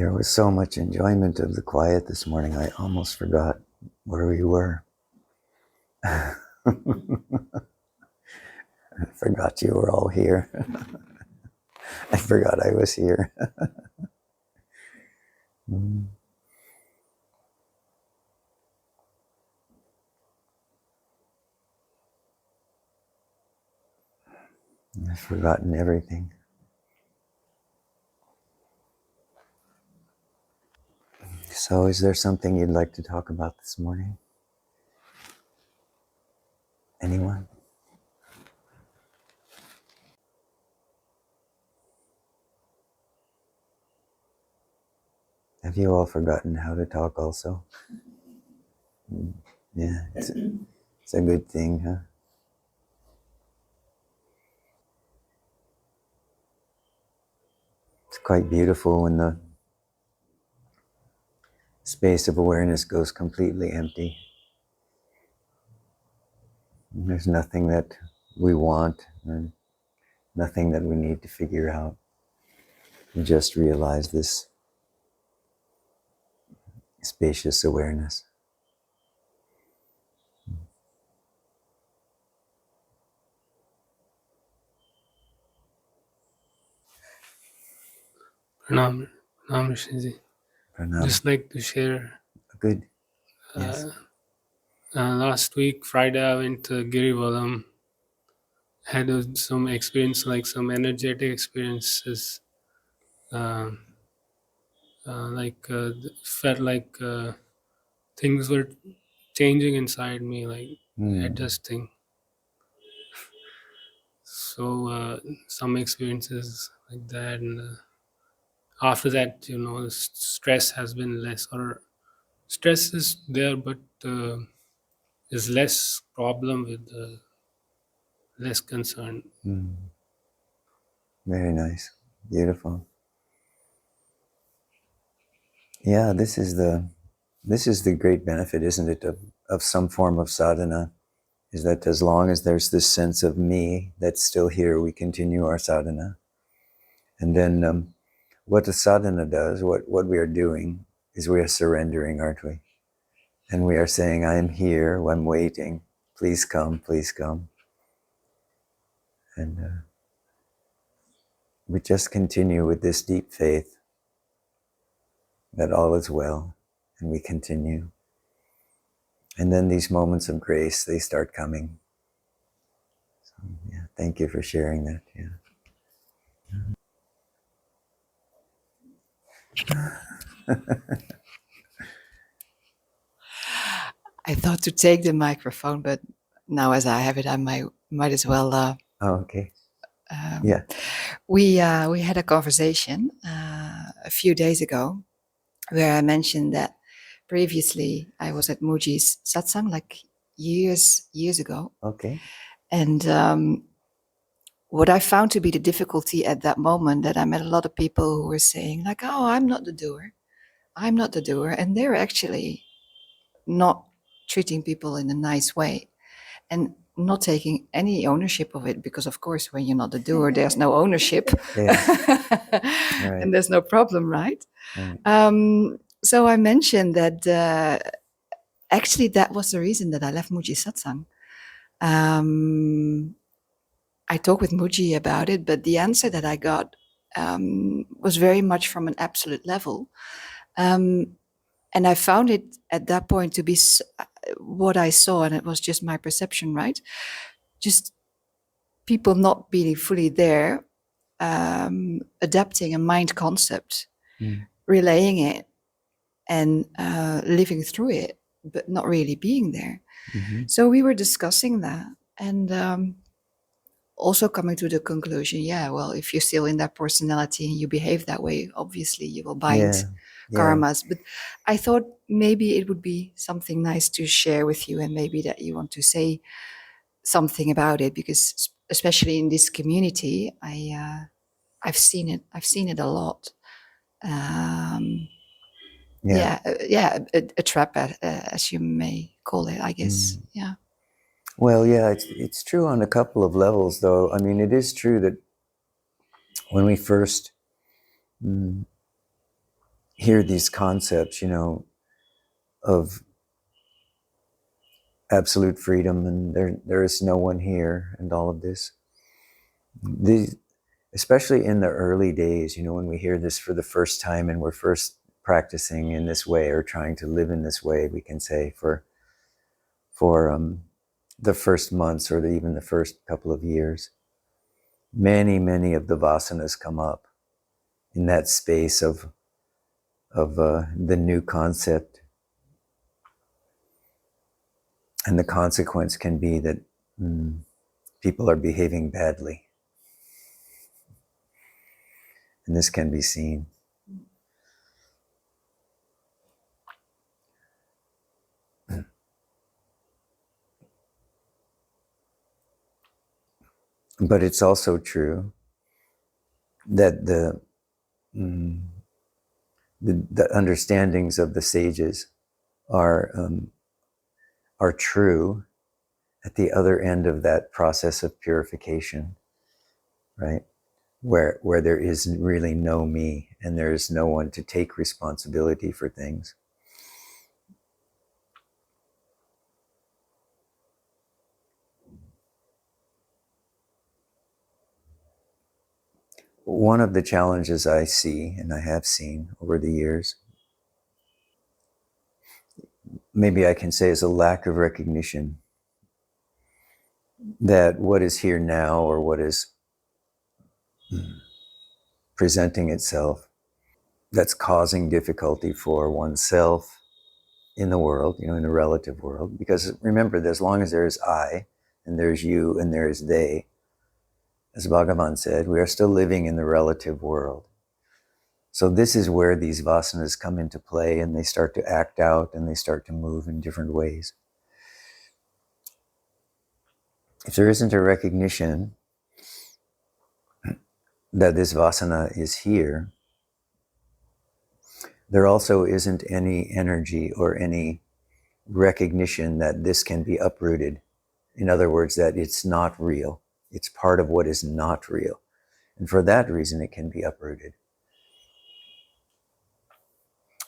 There was so much enjoyment of the quiet this morning, I almost forgot where we were. I forgot you were all here. I forgot I was here. I've forgotten everything. So is there something you'd like to talk about this morning? Anyone? Have you all forgotten how to talk also? Yeah, it's a good thing, huh? It's quite beautiful when the space of awareness goes completely empty. There's nothing that we want and nothing that we need to figure out. We just realize this spacious awareness. Pranam, Rishinji. Pranam. Just like to share. Good. Yes. Last week, Friday, I went to Girivalam. Had some experience, like some energetic experiences. Felt like things were changing inside me, like adjusting. So some experiences like that, and after that, stress has been less, or stress is there, but is less problem with less concern. Very nice. Beautiful. Yeah, this is the great benefit, isn't it, of some form of sadhana, is that as long as there's this sense of me that's still here, we continue our sadhana. And then what the sadhana does, what we are doing, is we are surrendering, aren't we? And we are saying, I am here, I'm waiting, please come, please come. And we just continue with this deep faith that all is well, and we continue. And then these moments of grace, they start coming. So, yeah, thank you for sharing that. Yeah. I thought to take the microphone, but now as I have it, I might as well. Oh, okay. Yeah. We had a conversation a few days ago where I mentioned that previously I was at Muji's satsang like years ago. Okay. And what I found to be the difficulty at that moment, that I met a lot of people who were saying like, "Oh, I'm not the doer. I'm not the doer," and they're actually not treating people in a nice way and not taking any ownership of it, because of course when you're not the doer, there's no ownership. Right. And there's no problem, right? Right. So I mentioned that actually that was the reason that I left Muji Satsang. I talked with Muji about it, but the answer that I got was very much from an absolute level. And I found it at that point to be what I saw, and it was just my perception, right? Just people not being fully there, adapting a mind concept, relaying it, and living through it, but not really being there. Mm-hmm. So we were discussing that, and also coming to the conclusion, yeah, well, if you're still in that personality and you behave that way, obviously you will bind karmas. But I thought maybe it would be something nice to share with you, and maybe that you want to say something about it, because especially in this community, I've seen it a lot. A trap, as you may call it, I guess. Yeah. Well, yeah, it's true on a couple of levels, though. I mean, it is true that when we first hear these concepts, of absolute freedom and there is no one here and all of this. These, especially in the early days, when we hear this for the first time and we're first practicing in this way or trying to live in this way, we can say for the first months or even the first couple of years, many of the vasanas come up in that space of the new concept, and the consequence can be that people are behaving badly, and this can be seen. But it's also true that the understandings of the sages are true at the other end of that process of purification, right? Where there is really no me and there is no one to take responsibility for things. One of the challenges I see, and I have seen over the years, maybe I can say, is a lack of recognition that what is here now, or what is presenting itself, that's causing difficulty for oneself in the world, in the relative world. Because remember, as long as there is I, and there's you, and there is they, as Bhagavan said, we are still living in the relative world. So this is where these vasanas come into play, and they start to act out, and they start to move in different ways. If there isn't a recognition that this vasana is here, there also isn't any energy or any recognition that this can be uprooted. In other words, that it's not real. It's part of what is not real. And for that reason, it can be uprooted.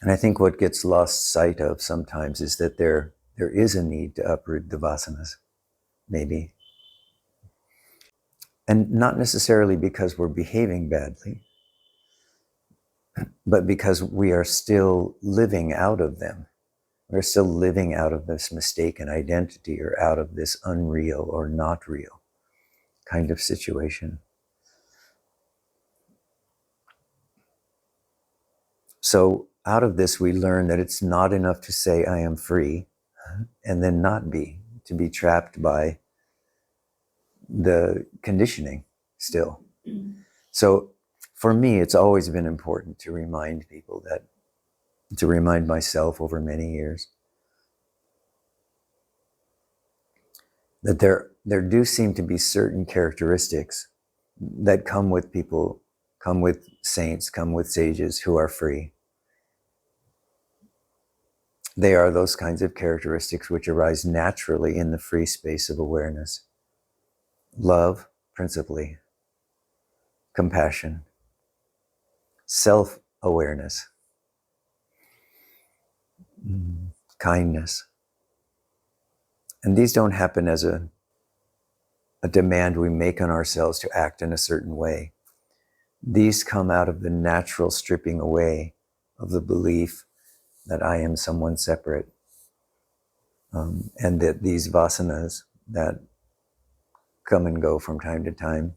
And I think what gets lost sight of sometimes is that there is a need to uproot the vasanas, maybe. And not necessarily because we're behaving badly, but because we are still living out of them. We're still living out of this mistaken identity, or out of this unreal or not real kind of situation. So out of this, we learn that it's not enough to say, I am free, and then not be, to be trapped by the conditioning still. So for me, it's always been important to remind people that, to remind myself over many years, that there do seem to be certain characteristics that come with people, come with saints, come with sages who are free. They are those kinds of characteristics which arise naturally in the free space of awareness. Love, principally, compassion, self-awareness, kindness. And these don't happen as a demand we make on ourselves to act in a certain way. These come out of the natural stripping away of the belief that I am someone separate, and that these vasanas that come and go from time to time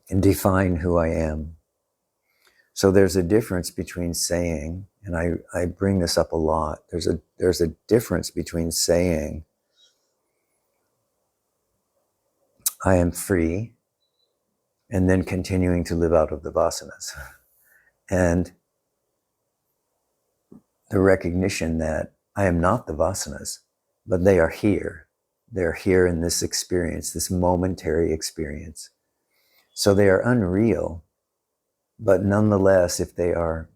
and define who I am. So there's a difference between saying, and I bring this up a lot, there's a difference between saying, I am free, and then continuing to live out of the vasanas. And the recognition that I am not the vasanas, but they are here. They're here in this experience, this momentary experience. So they are unreal, but nonetheless, if they are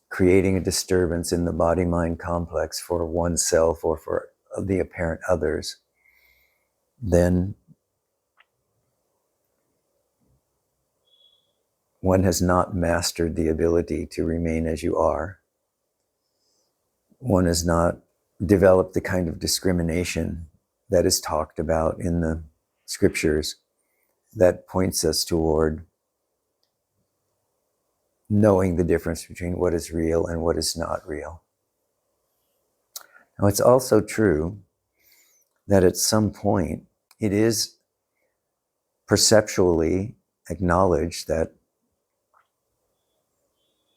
creating a disturbance in the body-mind complex for oneself or for the apparent others, then one has not mastered the ability to remain as you are. One has not developed the kind of discrimination that is talked about in the scriptures that points us toward knowing the difference between what is real and what is not real. Now, it's also true that at some point it is perceptually acknowledged that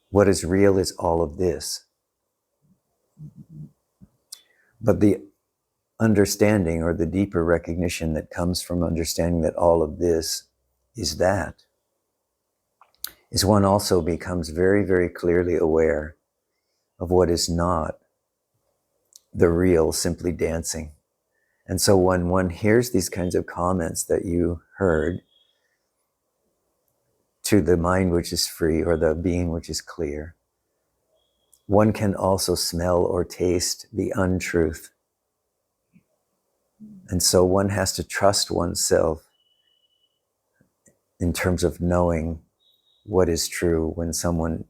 what is real is all of this. But the understanding, or the deeper recognition that comes from understanding that all of this is that, is one also becomes very, very clearly aware of what is not the real simply dancing. And so when one hears these kinds of comments that you heard to the mind which is free, or the being which is clear, one can also smell or taste the untruth. And so one has to trust oneself in terms of knowing what is true when someone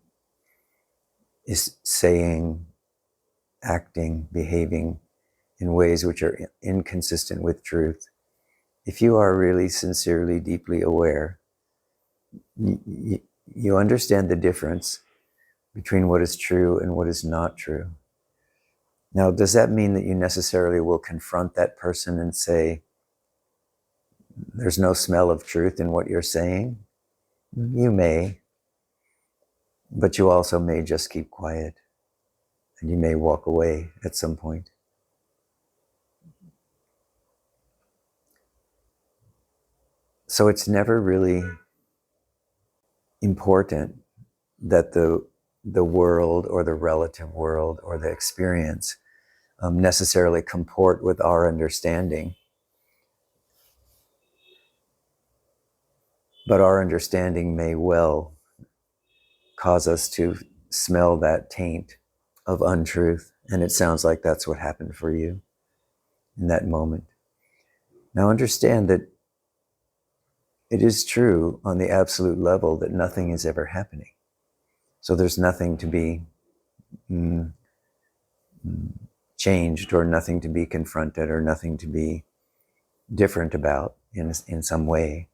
is saying, acting, behaving in ways which are inconsistent with truth. If you are really sincerely, deeply aware, you understand the difference between what is true and what is not true. Now, does that mean that you necessarily will confront that person and say, there's no smell of truth in what you're saying? You may, but you also may just keep quiet, and you may walk away at some point. So it's never really important that the world or the relative world or the experience necessarily comport with our understanding. But our understanding may well cause us to smell that taint of untruth. And it sounds like that's what happened for you in that moment. Now understand that it is true on the absolute level that nothing is ever happening. So there's nothing to be changed, or nothing to be confronted, or nothing to be different about in some way.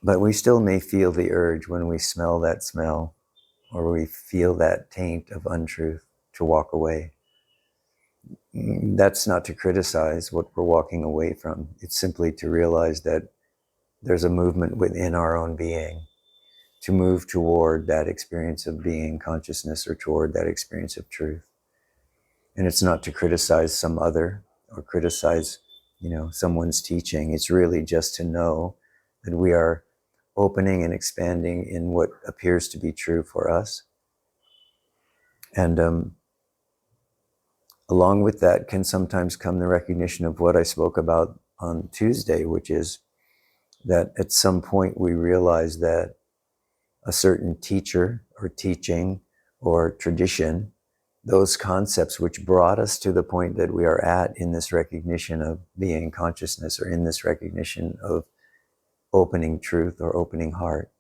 But we still may feel the urge when we smell that smell, or we feel that taint of untruth, to walk away. That's not to criticize what we're walking away from. It's simply to realize that there's a movement within our own being to move toward that experience of being consciousness, or toward that experience of truth. And it's not to criticize some other, or criticize, someone's teaching. It's really just to know that we are opening and expanding in what appears to be true for us. And along with that can sometimes come the recognition of what I spoke about on Tuesday, which is that at some point we realize that a certain teacher or teaching or tradition, those concepts which brought us to the point that we are at in this recognition of being consciousness, or in this recognition of opening truth or opening heart,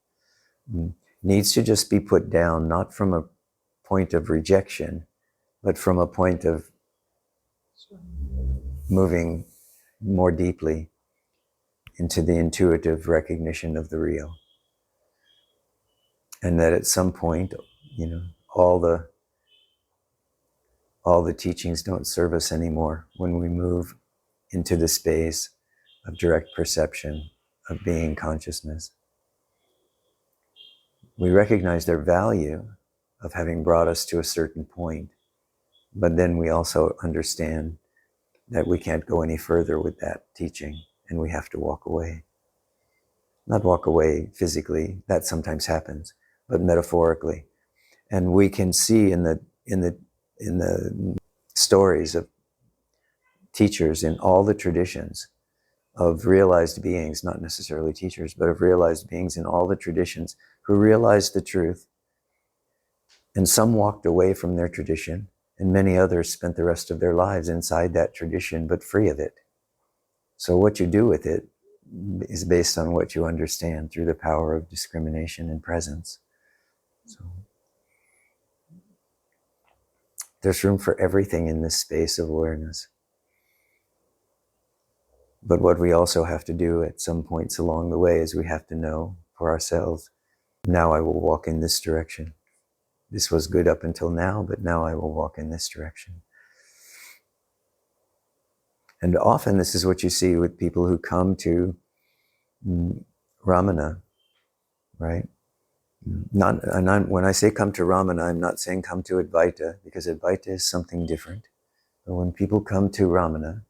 needs to just be put down, not from a point of rejection, but from a point of moving more deeply into the intuitive recognition of the real. And that at some point, all the teachings don't serve us anymore when we move into the space of direct perception, of being consciousness. We recognize their value of having brought us to a certain point, but then we also understand that we can't go any further with that teaching, and we have to walk away. Not walk away physically, that sometimes happens, but metaphorically. And we can see in the stories of teachers in all the traditions of realized beings, not necessarily teachers, but of realized beings in all the traditions who realized the truth. And some walked away from their tradition, and many others spent the rest of their lives inside that tradition, but free of it. So what you do with it is based on what you understand through the power of discrimination and presence. So there's room for everything in this space of awareness. But what we also have to do at some points along the way is we have to know for ourselves, now I will walk in this direction. This was good up until now, but now I will walk in this direction. And often this is what you see with people who come to Ramana, right? When I say come to Ramana, I'm not saying come to Advaita, because Advaita is something different. But when people come to Ramana,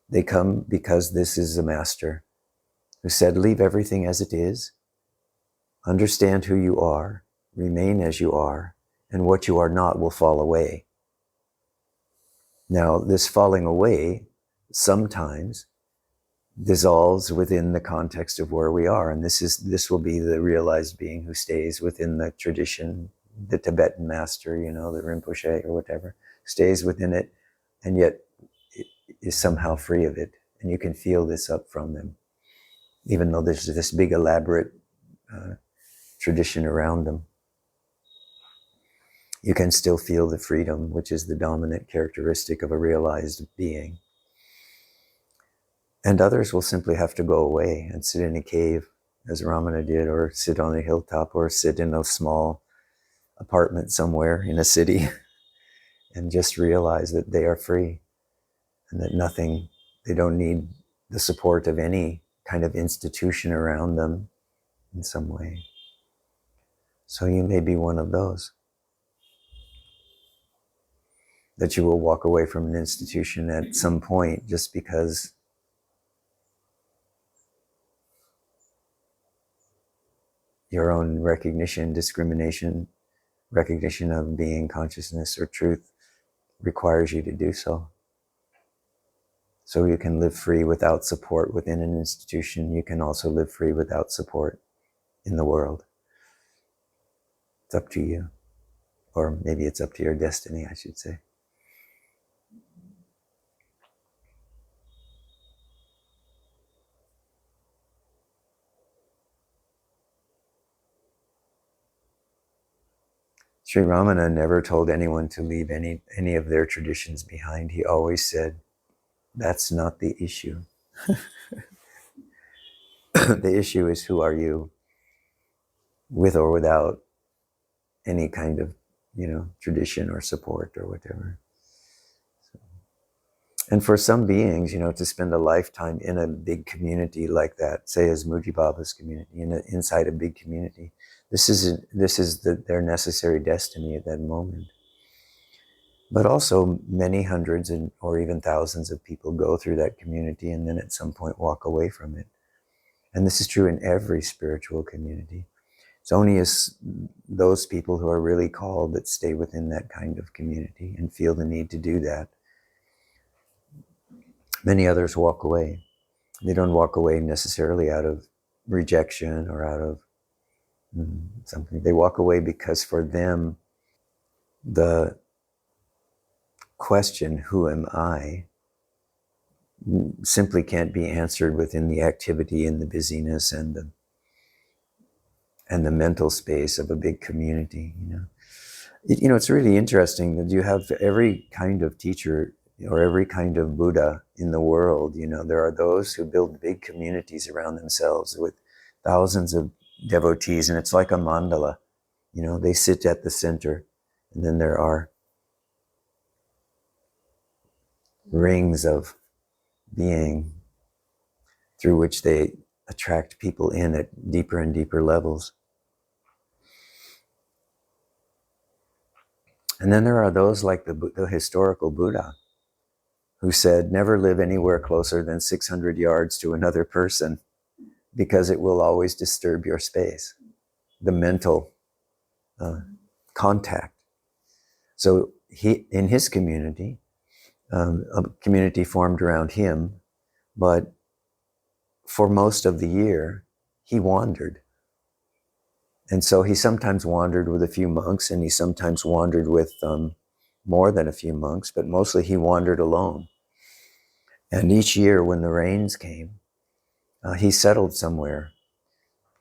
they come because this is a master who said, leave everything as it is, understand who you are, remain as you are, and what you are not will fall away. Now, this falling away sometimes dissolves within the context of where we are. And this will be the realized being who stays within the tradition, the Tibetan master, the Rinpoche or whatever, stays within it, and yet is somehow free of it. And you can feel this up from them. Even though there's this big elaborate tradition around them, you can still feel the freedom, which is the dominant characteristic of a realized being. And others will simply have to go away and sit in a cave, as Ramana did, or sit on a hilltop, or sit in a small apartment somewhere in a city and just realize that they are free and that they don't need the support of any kind of institution around them in some way. So you may be one of those, that you will walk away from an institution at some point just because your own recognition of being, consciousness, or truth requires you to do so. So you can live free without support within an institution. You can also live free without support in the world. It's up to you. Or maybe it's up to your destiny, I should say. Sri Ramana never told anyone to leave any of their traditions behind. He always said, that's not the issue. The issue is, who are you, with or without any kind of, tradition or support or whatever. So, and for some beings, to spend a lifetime in a big community like that, say as Muji Baba's community, inside a big community, this is their necessary destiny at that moment. But also many hundreds or even thousands of people go through that community and then at some point walk away from it. And this is true in every spiritual community. It's only as those people who are really called that stay within that kind of community and feel the need to do that. Many others walk away. They don't walk away necessarily out of rejection or out of something. They walk away because for them, the question, who am I, simply can't be answered within the activity and the busyness and the mental space of a big community. It's really interesting that you have every kind of teacher or every kind of Buddha in the world. There are those who build big communities around themselves with thousands of devotees, and it's like a mandala. They sit at the center, and then there are rings of being through which they attract people in at deeper and deeper levels. And then there are those like the historical Buddha, who said, never live anywhere closer than 600 yards to another person, because it will always disturb your space, the mental contact. So in his community, a community formed around him, but for most of the year, he wandered. And so he sometimes wandered with a few monks, and he sometimes wandered with more than a few monks, but mostly he wandered alone. And each year when the rains came, he settled somewhere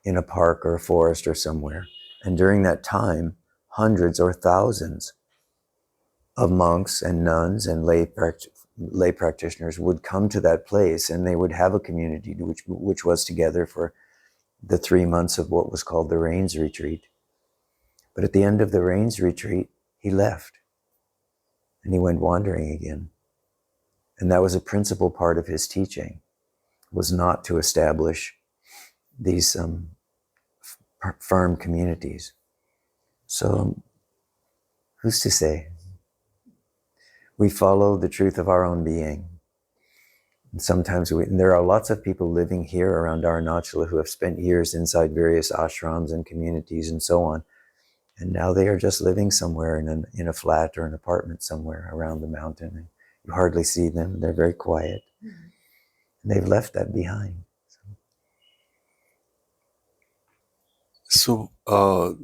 in a park or a forest or somewhere. And during that time, hundreds or thousands of monks and nuns and lay practitioners would come to that place, and they would have a community which was together for the 3 months of what was called the Rains Retreat. But at the end of the Rains Retreat, he left and he went wandering again. And that was a principal part of his teaching, was not to establish these firm communities. So who's to say? We follow the truth of our own being. And sometimes there are lots of people living here around Arunachala who have spent years inside various ashrams and communities and so on. And now they are just living somewhere in a flat or an apartment somewhere around the mountain. And you hardly see them. They're very quiet. Mm-hmm. And they've left that behind. So I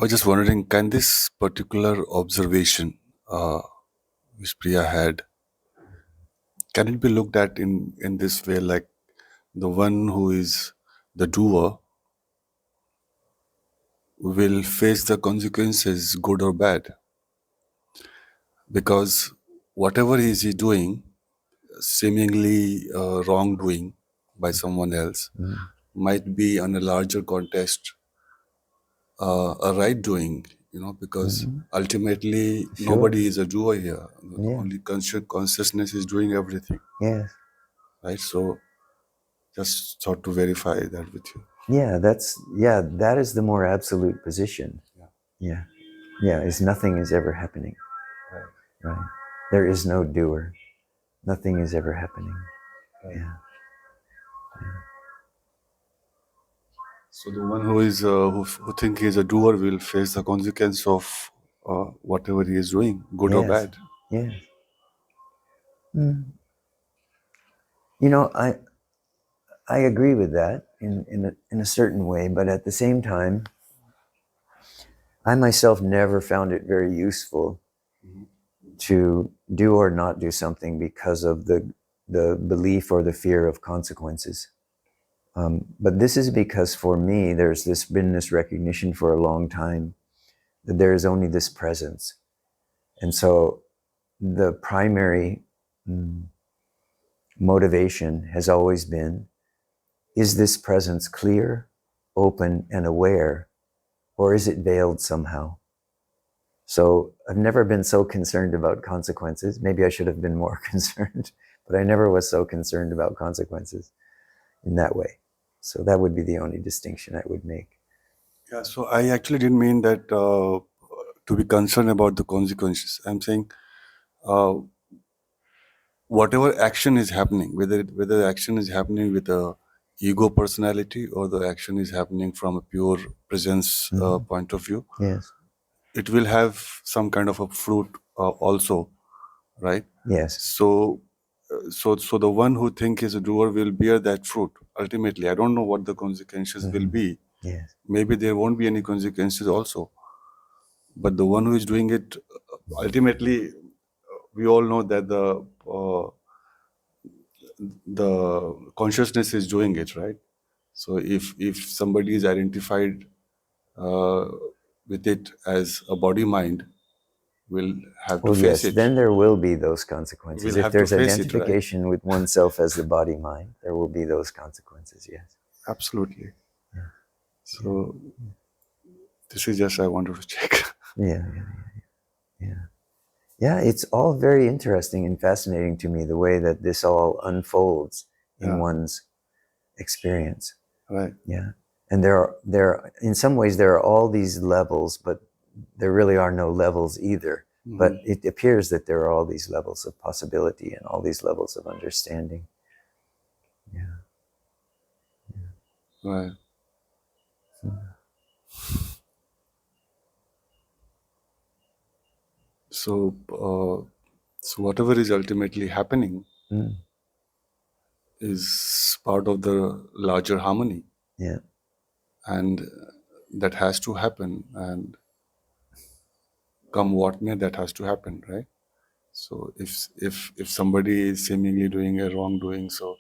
was just wondering, can this particular observation which Priya had, can it be looked at in this way, like the one who is the doer will face the consequences, good or bad? Because whatever is he doing, seemingly wrongdoing by someone else, might be on a larger context a right doing, because ultimately nobody is a doer here. Only consciousness is doing everything. Yes. Right? So just thought to verify that with you. Yeah, that is the more absolute position. Yeah, is nothing is ever happening. Right. There is no doer. Nothing is ever happening. Right. Yeah. So the one who is who think he is a doer will face the consequence of whatever he is doing, good or bad. Yes. I agree with that in a certain way, but at the same time, I myself never found it very useful to do or not do something because of the belief or the fear of consequences. But this is because for me, there's been this recognition for a long time that there is only this presence. And so the primary motivation has always been, is this presence clear, open, and aware, or is it veiled somehow? So I've never been so concerned about consequences. Maybe I should have been more concerned, but I never was so concerned about consequences in that way. So that would be the only distinction I would make. Yeah, so I actually didn't mean that to be concerned about the consequences. I'm saying whatever action is happening, whether the action is happening with a ego personality or the action is happening from a pure presence point of view, yes, it will have some kind of a fruit also, right? Yes. So the one who think is a doer will bear that fruit ultimately. I don't know what the consequences will be. Yes. Maybe there won't be any consequences also. But the one who is doing it, ultimately, we all know that the consciousness is doing it, right? So if somebody is identified with it as a body mind, will have to face it. Then there will be those consequences. We'll if have to there's face it, identification right? with oneself as the body mind, there will be those consequences, yes. Absolutely. Yeah. So this is just I wanted to check. Yeah, it's all very interesting and fascinating to me, the way that this all unfolds in one's experience. Right. Yeah. And there are in some ways there are all these levels, but there really are no levels either. Mm-hmm. But it appears that there are all these levels of possibility and all these levels of understanding. Yeah. Right. So whatever is ultimately happening is part of the larger harmony. Yeah. And that has to happen, and come what may, that has to happen, right? So if somebody is seemingly doing a wrongdoing, so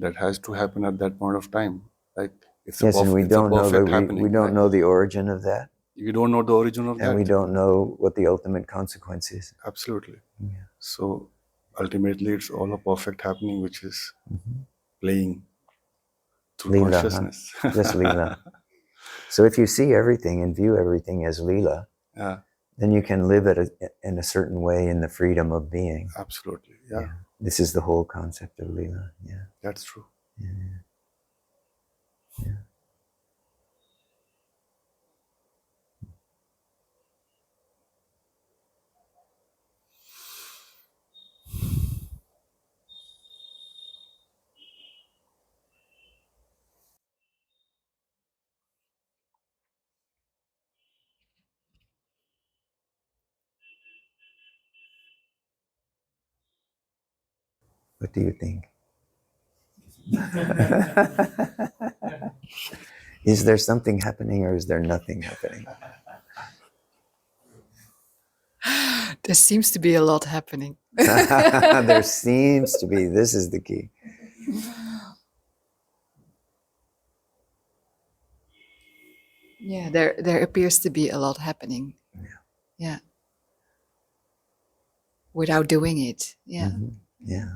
that has to happen at that point of time. Like it's Yes, and we it's a don't know perfect we happening. don't Right? know the origin of that, You don't know the origin of and we that. don't know what the ultimate consequence is. Absolutely. Yeah. So ultimately, it's all a perfect happening, which is Mhm. playing through Leela, huh? consciousness. Just Leela. So if you see everything and view everything as Leela, Yeah, then you can live in a certain way in the freedom of being. absolutely. Yeah, Yeah. This is the whole concept of Leela. Yeah. that's true. Yeah. Yeah. What do you think? Is there something happening or is there nothing happening? There seems to be a lot happening. There seems to be. This is the key. Yeah, there appears to be a lot happening. Yeah. Without doing it. Yeah. Mhm. Yeah.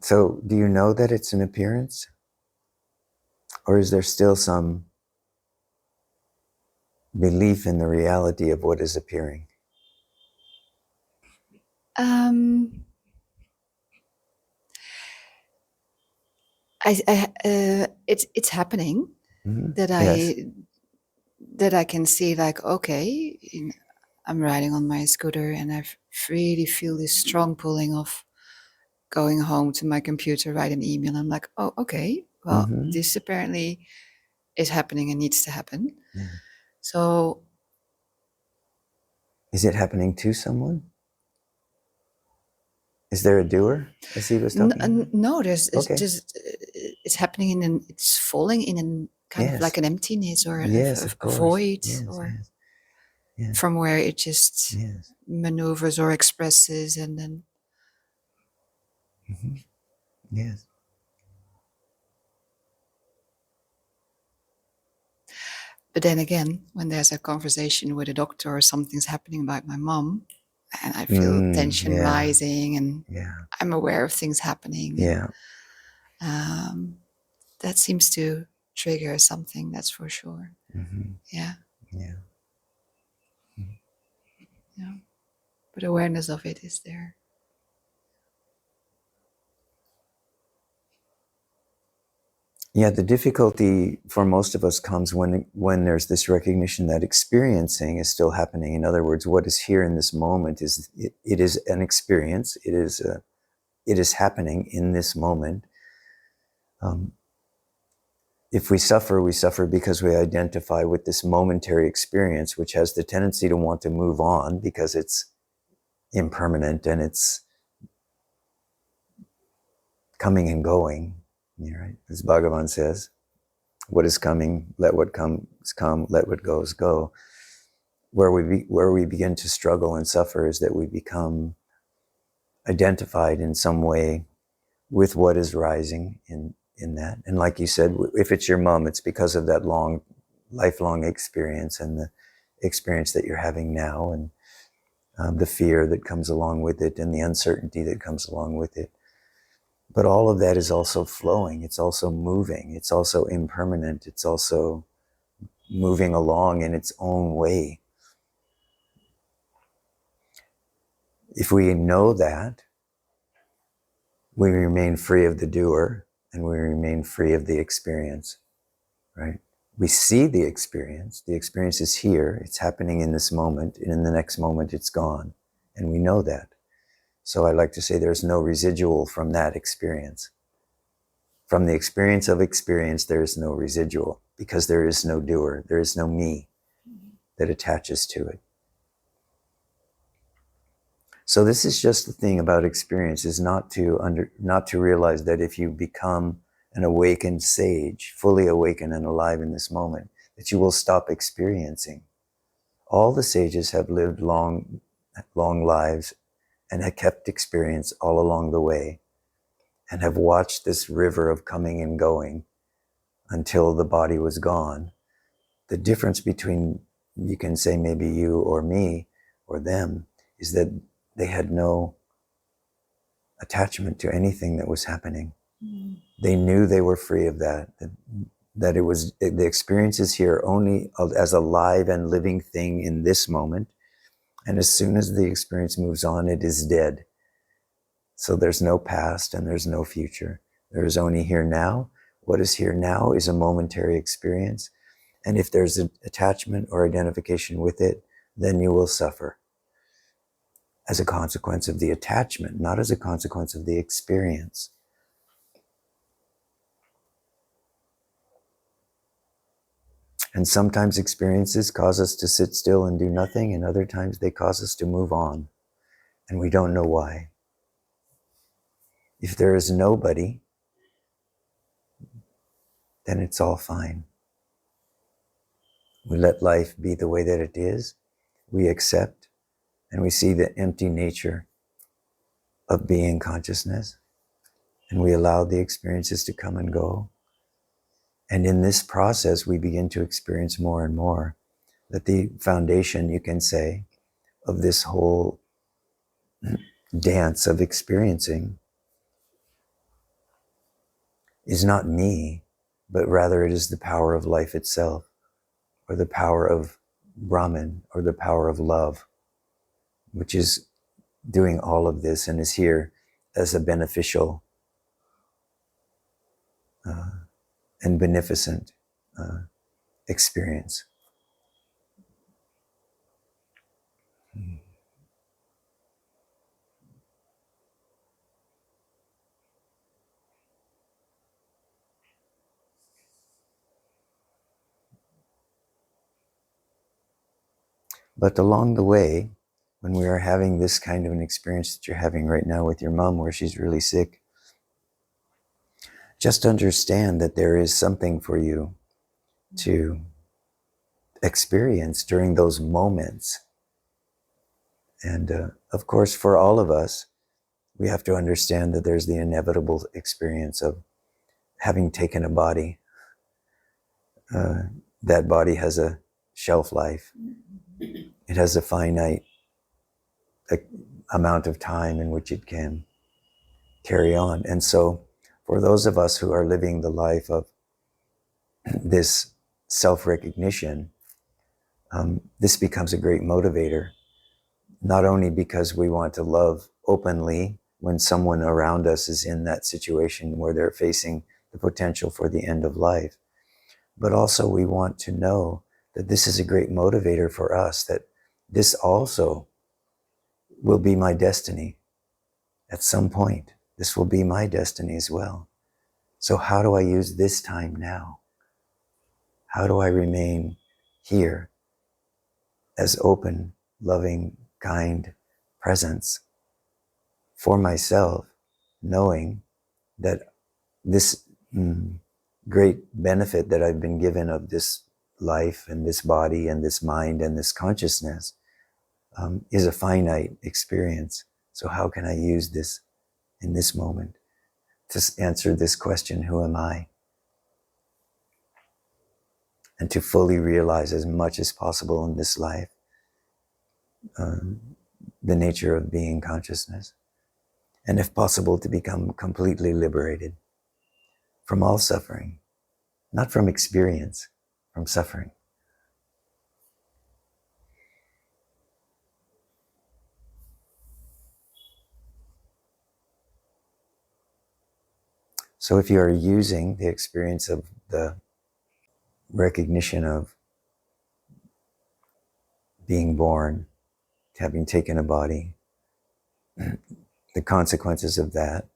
So, do you know that it's an appearance? Or is there still some belief in the reality of what is appearing? Um, it's happening Mhm. that Yes. I can see, like, okay, I'm riding on my scooter and I really feel this strong pulling of going home to my computer, write an email. I'm like, oh, okay, well, Mhm. this apparently is happening and needs to happen. Yeah. So Is it happening to someone? Is there a doer, as he was talking about? no, there's it's Okay. just it's happening it's falling in an kind of Yes. like an emptiness or Yes, of a course. void, Yes, or yes. Yes. from where it just Yes. maneuvers or expresses, and then Mhm. Yes. but then again, when there's a conversation with a doctor or something's happening about my mom, and I feel tension Yeah. rising, and Yeah. I'm aware of things happening, Yeah. that seems to trigger something, that's for sure. Mhm. Yeah, Yeah. yeah. But awareness of it is there. Yeah, the difficulty for most of us comes when there's this recognition that experiencing is still happening. In other words, what is here in this moment is it is an experience. It is happening in this moment. If we suffer because we identify with this momentary experience, which has the tendency to want to move on because it's impermanent and it's coming and going. Right? As Bhagavan says, what is coming, let what comes come, let what goes go. Where we begin to struggle and suffer is that we become identified in some way with what is rising in that. And like you said, if it's your mom, it's because of that lifelong experience and the experience that you're having now, and the fear that comes along with it and the uncertainty that comes along with it. But all of that is also flowing. It's also moving. It's also impermanent. It's also moving along in its own way. If we know that, we remain free of the doer and we remain free of the experience, right? We see the experience. The experience is here. It's happening in this moment, and in the next moment it's gone. And we know that. So I like to say there's no residual from that experience. From the experience of experience, there is no residual because there is no doer. There is no me that attaches to it. So this is just the thing about experience, is not to realize that if you become an awakened sage, fully awakened and alive in this moment, that you will stop experiencing. All the sages have lived long lives and have kept experience all along the way, and have watched this river of coming and going until the body was gone. The difference between, you can say maybe you or me or them, is that they had no attachment to anything that was happening. They knew they were free of that it was, the experience is here only as a live and living thing in this moment. And as soon as the experience moves on, it is dead. So there's no past and there's no future. There is only here now. What is here now is a momentary experience. And if there's an attachment or identification with it, then you will suffer as a consequence of the attachment, not as a consequence of the experience. And sometimes experiences cause us to sit still and do nothing, and other times they cause us to move on, and we don't know why. If there is nobody, then it's all fine. We let life be the way that it is. We accept, and we see the empty nature of being consciousness, and we allow the experiences to come and go. And in this process, we begin to experience more and more that the foundation, you can say, of this whole dance of experiencing is not me, but rather it is the power of life itself, or the power of Brahman, or the power of love, which is doing all of this and is here as a beneficial and beneficent experience. But along the way, when we are having this kind of an experience that you're having right now with your mom, where she's really sick, just understand that there is something for you to experience during those moments. And of course, for all of us, we have to understand that there's the inevitable experience of having taken a body. That body has a shelf life. It has a finite amount of time in which it can carry on. And so for those of us who are living the life of this self-recognition, this becomes a great motivator, not only because we want to love openly when someone around us is in that situation where they're facing the potential for the end of life, but also we want to know that this is a great motivator for us, that this also will be my destiny at some point. This will be my destiny as well. So how do I use this time now? How do I remain here as open, loving, kind presence for myself, knowing that this great benefit that I've been given of this life and this body and this mind and this consciousness is a finite experience. So how can I use this in this moment to answer this question, who am I? And to fully realize as much as possible in this life the nature of being consciousness. And if possible, to become completely liberated from all suffering, not from experience, from suffering. So if you are using the experience of the recognition of being born, having taken a body, the consequences of that,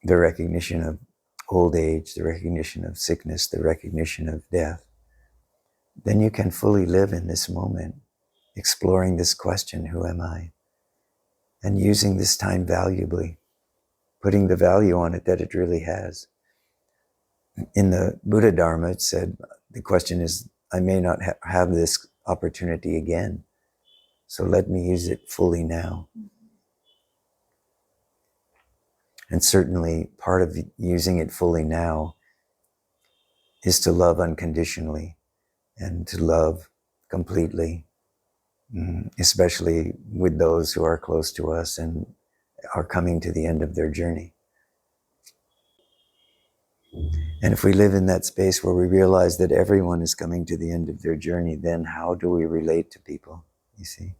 the recognition of old age, the recognition of sickness, the recognition of death, then you can fully live in this moment exploring this question, who am I? And using this time valuably, putting the value on it that it really has. In the Buddha Dharma, it said, the question is, I may not have this opportunity again, so let me use it fully now. And certainly part of using it fully now is to love unconditionally and to love completely, especially with those who are close to us and are coming to the end of their journey. And if we live in that space where we realize that everyone is coming to the end of their journey, then how do we relate to people, you see?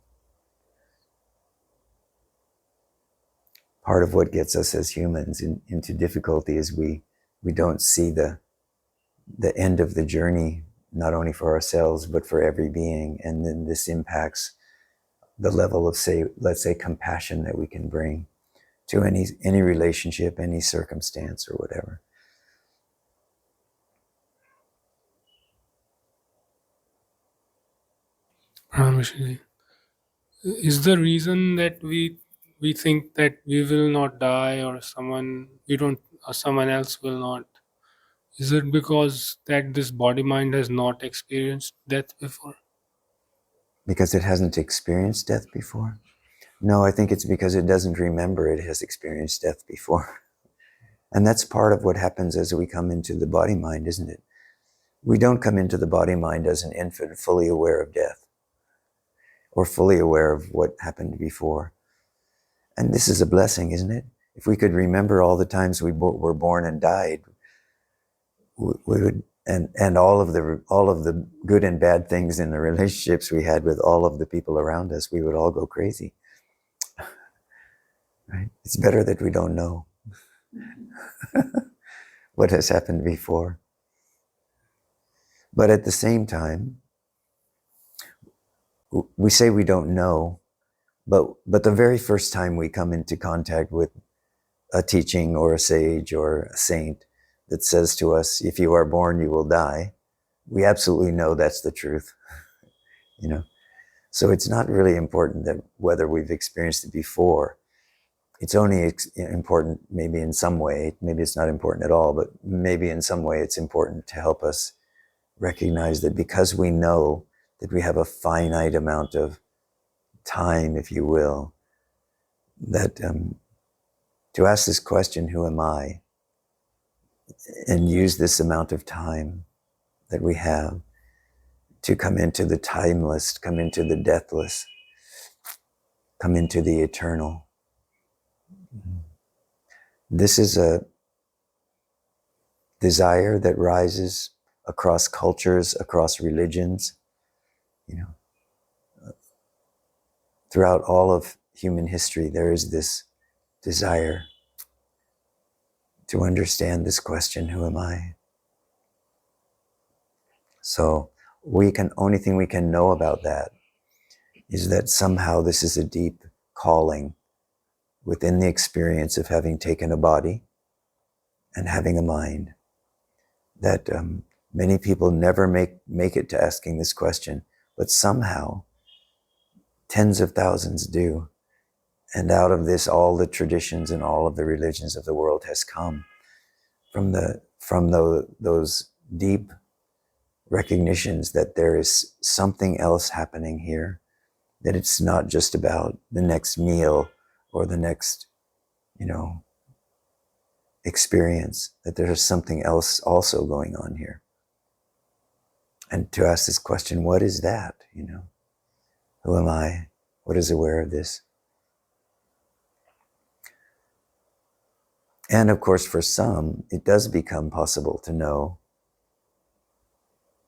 Part of what gets us as humans into difficulty is we don't see the end of the journey, not only for ourselves, but for every being. And then this impacts the level of, let's say, compassion that we can bring to any relationship, any circumstance or whatever. Paramahansa, is the reason that we think that we will not die, or someone else will not, is it because that this body mind has not experienced death before? Because it hasn't experienced death before? No, I think it's because it doesn't remember it has experienced death before. And that's part of what happens as we come into the body mind, isn't it? We don't come into the body mind as an infant fully aware of death or fully aware of what happened before. And this is a blessing, isn't it? If we could remember all the times we were born and died, we would, and all of the good and bad things in the relationships we had with all of the people around us, we would all go crazy. Right? It's better that we don't know what has happened before. But at the same time, we say we don't know, but the very first time we come into contact with a teaching or a sage or a saint that says to us, if you are born, you will die, we absolutely know that's the truth. You know, so it's not really important that whether we've experienced it before. It's only important maybe in some way, maybe it's not important at all, but maybe in some way it's important to help us recognize that because we know that we have a finite amount of time, if you will, that to ask this question, who am I? And use this amount of time that we have to come into the timeless, come into the deathless, come into the eternal. This is a desire that rises across cultures, across religions, you know. Throughout all of human history, there is this desire to understand this question, who am I? So only thing we can know about that is that somehow this is a deep calling within the experience of having taken a body and having a mind, that many people never make it to asking this question, but somehow tens of thousands do. And out of this, all the traditions and all of the religions of the world has come from those deep recognitions that there is something else happening here, that it's not just about the next meal or the next, experience, that there's something else also going on here. And to ask this question, what is that? Who am I? What is aware of this? And of course, for some, it does become possible to know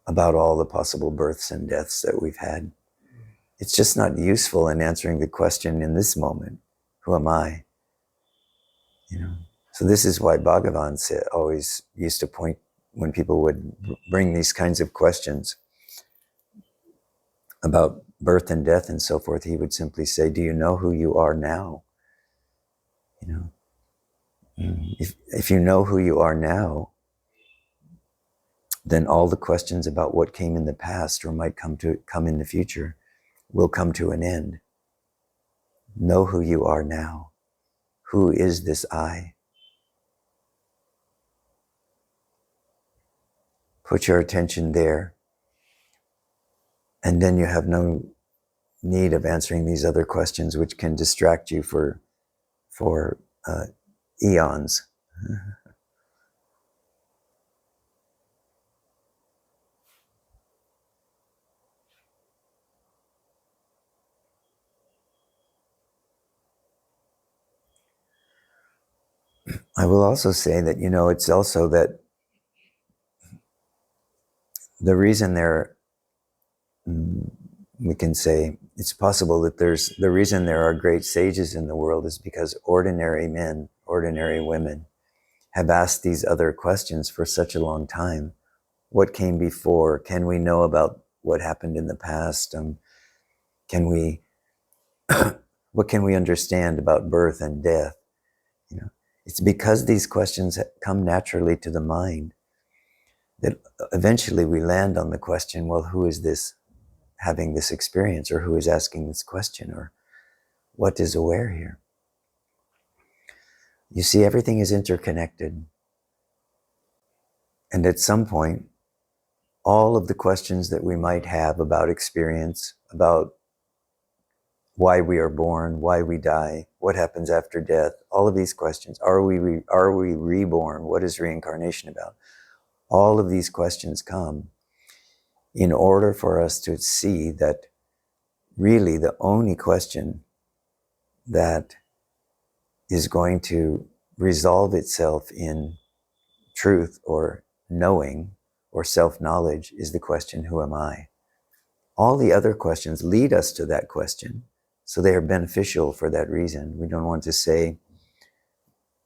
about all the possible births and deaths that we've had. It's just not useful in answering the question in this moment, who am I? So this is why Bhagavan always used to point, when people would bring these kinds of questions about birth and death and so forth, he would simply say, do you know who you are now? If you know who you are now, then all the questions about what came in the past or might come in the future will come to an end. Know who you are now. Who is this I? Put your attention there, and then you have no need of answering these other questions which can distract you for eons. I will also say that, it's also that the reason we can say it's possible that the reason there are great sages in the world is because ordinary men, ordinary women have asked these other questions for such a long time. What came before? Can we know about what happened in the past? What can we understand about birth and death? It's because these questions come naturally to the mind that eventually we land on the question, well, who is this having this experience, or who is asking this question, or what is aware here? You see, everything is interconnected. And at some point, all of the questions that we might have about experience, about why we are born, why we die, what happens after death, all of these questions, are we reborn? What is reincarnation about? All of these questions come in order for us to see that really the only question that is going to resolve itself in truth or knowing or self-knowledge is the question, who am I? All the other questions lead us to that question, so they are beneficial for that reason. We don't want to say,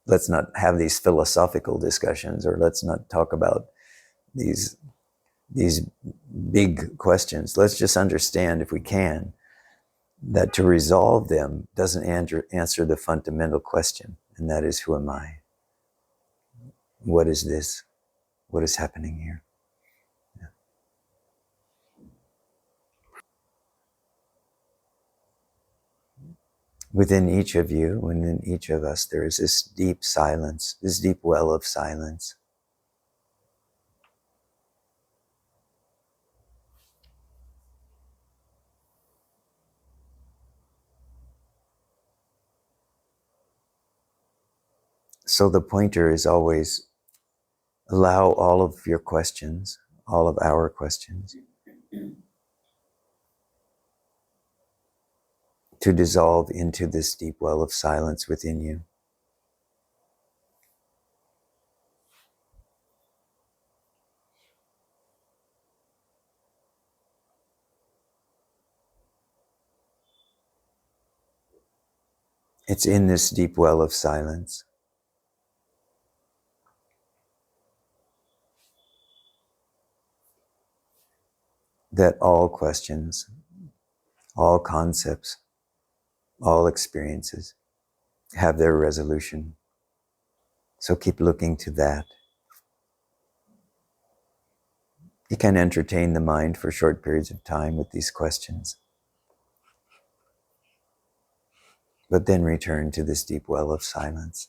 let's not have these philosophical discussions, or let's not talk about these big questions. Let's just understand, if we can, that to resolve them doesn't answer the fundamental question, and that is, who am I? What is this? What is happening here? Within each of you, within each of us, there is this deep silence, this deep well of silence. So the pointer is always allow all of your questions, all of our questions, to dissolve into this deep well of silence within you. It's in this deep well of silence that all questions, all concepts, all experiences have their resolution. So keep looking to that. You can entertain the mind for short periods of time with these questions, but then return to this deep well of silence.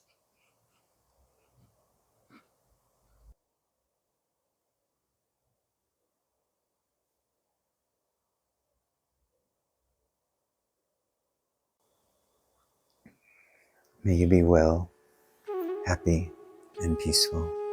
May you be well, happy, and peaceful.